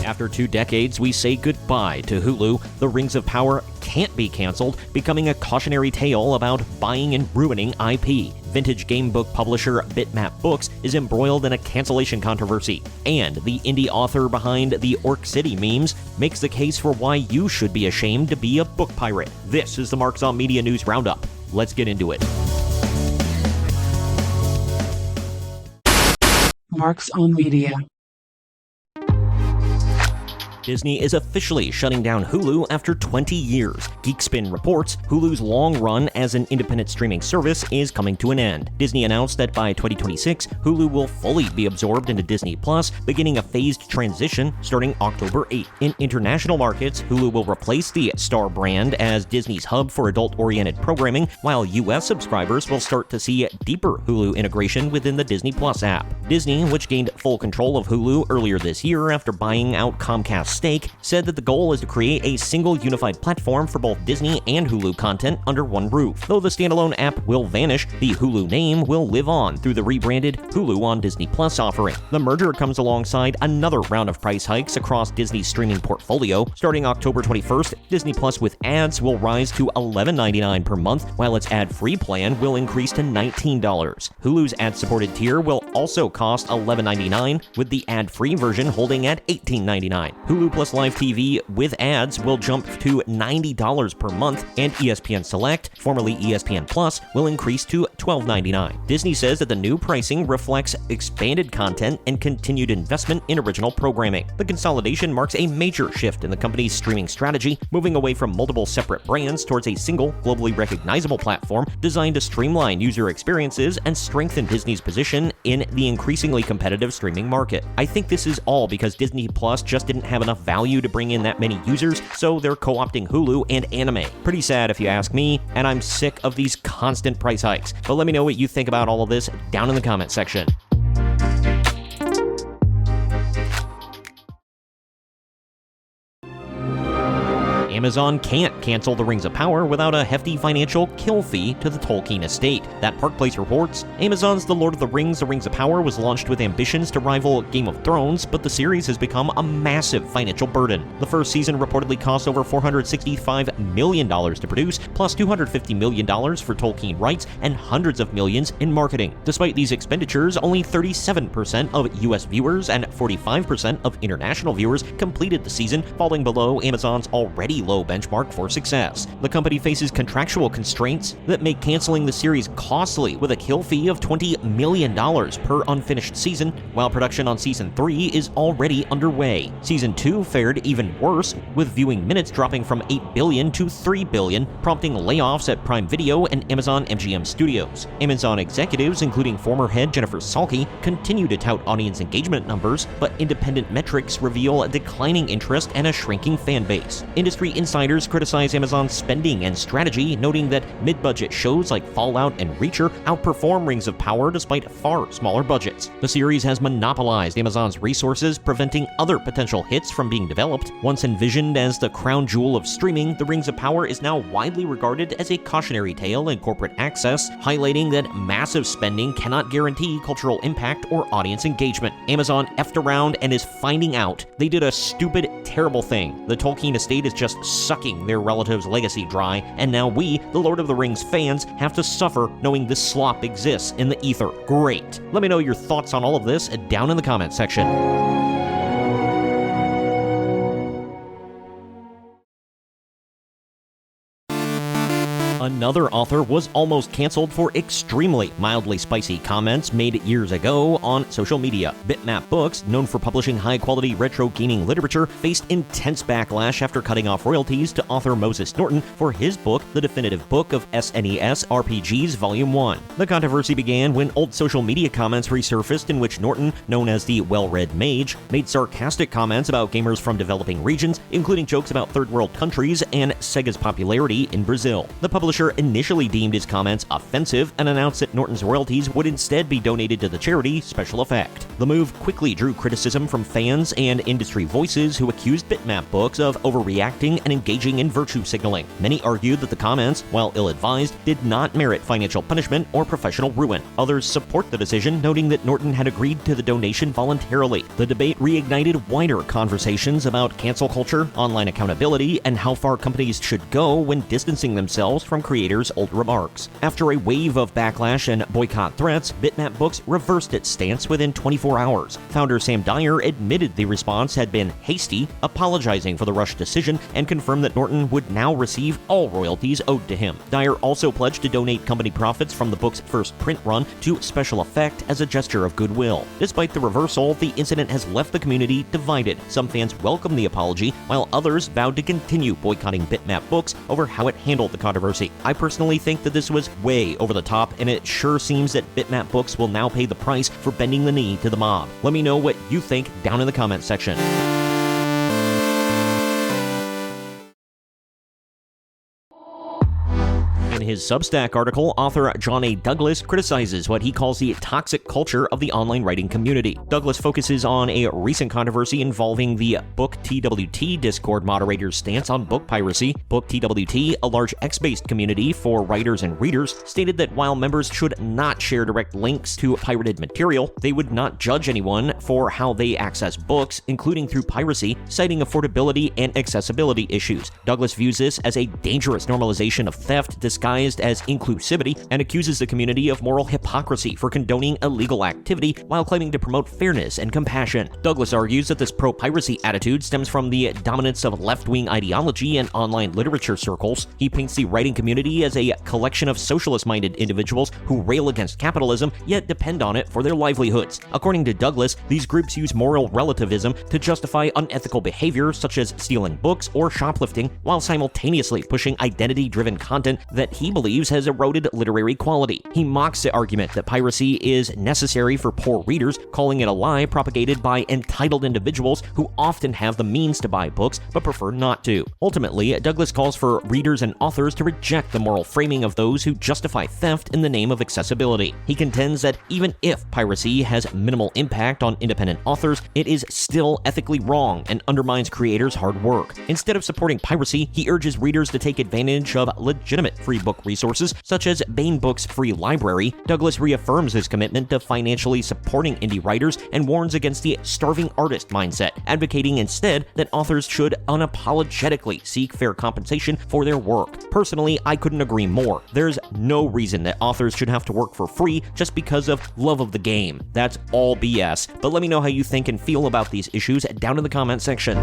After 2 decades, we say goodbye to Hulu. The Rings of Power can't be canceled, becoming a cautionary tale about buying and ruining IP. Vintage game book publisher Bitmap Books is embroiled in a cancellation controversy. And the indie author behind the Orc City memes makes the case for why you should be ashamed to be a book pirate. This is the Marks on Media News Roundup. Let's get into it. Marks on Media. Disney is officially shutting down Hulu after 20 years. Geekspin reports Hulu's long run as an independent streaming service is coming to an end. Disney announced that by 2026, Hulu will fully be absorbed into Disney Plus, beginning a phased transition starting October 8th. In international markets, Hulu will replace the Star brand as Disney's hub for adult-oriented programming, while US subscribers will start to see deeper Hulu integration within the Disney Plus app. Disney, which gained full control of Hulu earlier this year after buying out Comcast's stake, said that the goal is to create a single unified platform for both Disney and Hulu content under one roof. Though the standalone app will vanish, the Hulu name will live on through the rebranded Hulu on Disney Plus offering. The merger comes alongside another round of price hikes across Disney's streaming portfolio. Starting October 21st, Disney Plus with ads will rise to $11.99 per month, while its ad-free plan will increase to $19. Hulu's ad-supported tier will also cost $11.99, with the ad-free version holding at $18.99. Hulu Plus Live TV with ads will jump to $90 per month, and ESPN Select, formerly ESPN Plus, will increase to $12.99. Disney says that the new pricing reflects expanded content and continued investment in original programming. The consolidation marks a major shift in the company's streaming strategy, moving away from multiple separate brands towards a single, globally recognizable platform designed to streamline user experiences and strengthen Disney's position in the increasingly competitive streaming market. I think this is all because Disney Plus just didn't have enough value to bring in that many users, so they're co-opting Hulu and anime. Pretty sad if you ask me, and I'm sick of these constant price hikes. But let me know what you think about all of this down in the comment section. Amazon can't cancel The Rings of Power without a hefty financial kill fee to the Tolkien estate. That Park Place reports, Amazon's The Lord of the Rings of Power was launched with ambitions to rival Game of Thrones, but the series has become a massive financial burden. The first season reportedly cost over $465 million to produce, plus $250 million for Tolkien rights and hundreds of millions in marketing. Despite these expenditures, only 37% of US viewers and 45% of international viewers completed the season, falling below Amazon's already low benchmark for success. The company faces contractual constraints that make canceling the series costly, with a kill fee of $20 million per unfinished season, while production on Season 3 is already underway. Season 2 fared even worse, with viewing minutes dropping from 8 billion to 3 billion, prompting layoffs at Prime Video and Amazon MGM Studios. Amazon executives, including former head Jennifer Salke, continue to tout audience engagement numbers, but independent metrics reveal a declining interest and a shrinking fan base. Industry insiders criticize Amazon's spending and strategy, noting that mid-budget shows like Fallout and Reacher outperform Rings of Power despite far smaller budgets. The series has monopolized Amazon's resources, preventing other potential hits from being developed. Once envisioned as the crown jewel of streaming, The Rings of Power is now widely regarded as a cautionary tale in corporate access, highlighting that massive spending cannot guarantee cultural impact or audience engagement. Amazon effed around and is finding out they did a stupid, terrible thing. The Tolkien estate is just sucking their relative's legacy dry, and now we, the Lord of the Rings fans, have to suffer knowing this slop exists in the ether. Great. Let me know your thoughts on all of this down in the comment section. Another author was almost canceled for extremely mildly spicy comments made years ago on social media. Bitmap Books, known for publishing high-quality retro gaming literature, faced intense backlash after cutting off royalties to author Moses Norton for his book, The Definitive Book of SNES RPGs Volume 1. The controversy began when old social media comments resurfaced in which Norton, known as the well-read mage, made sarcastic comments about gamers from developing regions, including jokes about third-world countries and Sega's popularity in Brazil. The publisher publisher initially deemed his comments offensive and announced that Norton's royalties would instead be donated to the charity Special Effect. The move quickly drew criticism from fans and industry voices who accused Bitmap Books of overreacting and engaging in virtue signaling. Many argued that the comments, while ill-advised, did not merit financial punishment or professional ruin. Others support the decision, noting that Norton had agreed to the donation voluntarily. The debate reignited wider conversations about cancel culture, online accountability, and how far companies should go when distancing themselves from creators' old remarks. After a wave of backlash and boycott threats, Bitmap Books reversed its stance within 24 hours. Founder Sam Dyer admitted the response had been hasty, apologizing for the rushed decision, and confirmed that Norton would now receive all royalties owed to him. Dyer also pledged to donate company profits from the book's first print run to Special Effect as a gesture of goodwill. Despite the reversal, the incident has left the community divided. Some fans welcomed the apology, while others vowed to continue boycotting Bitmap Books over how it handled the controversy. I personally think that this was way over the top, and it sure seems that Bitmap Books will now pay the price for bending the knee to the mob. Let me know what you think down in the comments section. In his Substack article, author John A. Douglas criticizes what he calls the toxic culture of the online writing community. Douglas focuses on a recent controversy involving the BookTWT Discord moderator's stance on book piracy. BookTWT, a large X-based community for writers and readers, stated that while members should not share direct links to pirated material, they would not judge anyone for how they access books, including through piracy, citing affordability and accessibility issues. Douglas views this as a dangerous normalization of theft disguised as inclusivity, and accuses the community of moral hypocrisy for condoning illegal activity while claiming to promote fairness and compassion. Douglas argues that this pro-piracy attitude stems from the dominance of left-wing ideology and online literature circles. He paints the writing community as a collection of socialist-minded individuals who rail against capitalism yet depend on it for their livelihoods. According to Douglas, these groups use moral relativism to justify unethical behavior such as stealing books or shoplifting, while simultaneously pushing identity-driven content that he believes has eroded literary quality. He mocks the argument that piracy is necessary for poor readers, calling it a lie propagated by entitled individuals who often have the means to buy books but prefer not to. Ultimately, Douglas calls for readers and authors to reject the moral framing of those who justify theft in the name of accessibility. He contends that even if piracy has minimal impact on independent authors, it is still ethically wrong and undermines creators' hard work. Instead of supporting piracy, he urges readers to take advantage of legitimate free book resources such as Baen Books' free library. Douglas reaffirms his commitment to financially supporting indie writers and warns against the starving artist mindset, advocating instead that authors should unapologetically seek fair compensation for their work. Personally, I couldn't agree more. There's no reason that authors should have to work for free just because of love of the game. That's all BS. But let me know how you think and feel about these issues down in the comment section.